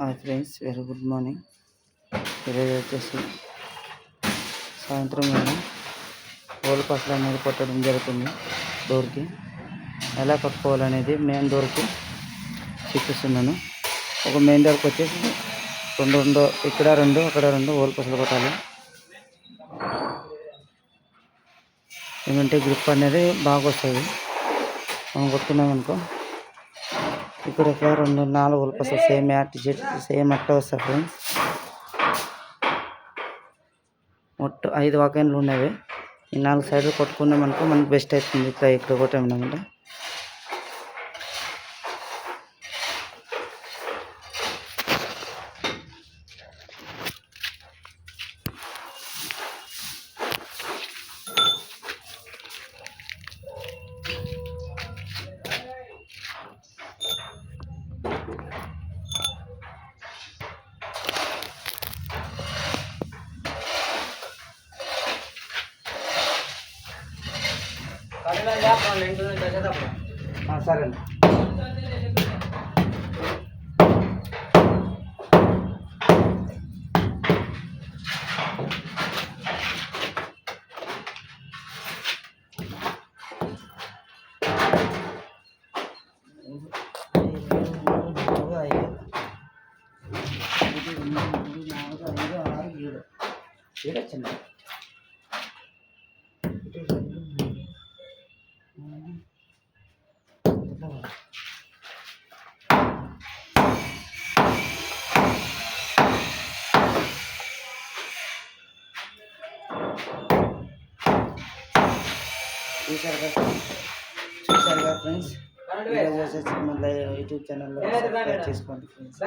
Hi friends, very good morning. ఈరోజు వచ్చేసి సాయంత్రం వేళ హోల్ పసలు అనేది కొట్టడం జరుగుతుంది. డోర్కి ఎలా కట్టుకోవాలనేది మెయిన్ డోర్కి చూపిస్తున్నాను. ఒక మెయిన్ డోర్కి వచ్చేసి రెండు ఇక్కడ రెండు అక్కడ రెండు హోల్ పసలు కొట్టాలి. ఏమంటే గ్రిప్ అనేది బాగా వస్తుంది. మనం కొట్టుకున్నామనుకో ఇక్కడ 4 హోల్ పసలు సేమ్ అట్లా వస్తాయి ఫ్రెండ్స్. మొత్తం 5 వాకన్లు ఉన్నవి. ఈ 4 సైడ్లు కొట్టుకున్నామనుకో మనకు బెస్ట్ అవుతుంది. ఇట్లా ఇక్కడ కొట్టామన్నమాట. సరే ఏడొచ్చింది. చూసారుగా ఫ్రెండ్స్, ఈరోజు వచ్చేసి మన యూట్యూబ్ ఛానల్లో సబ్స్క్రైబ్ చేసుకోండి ఫ్రెండ్స్.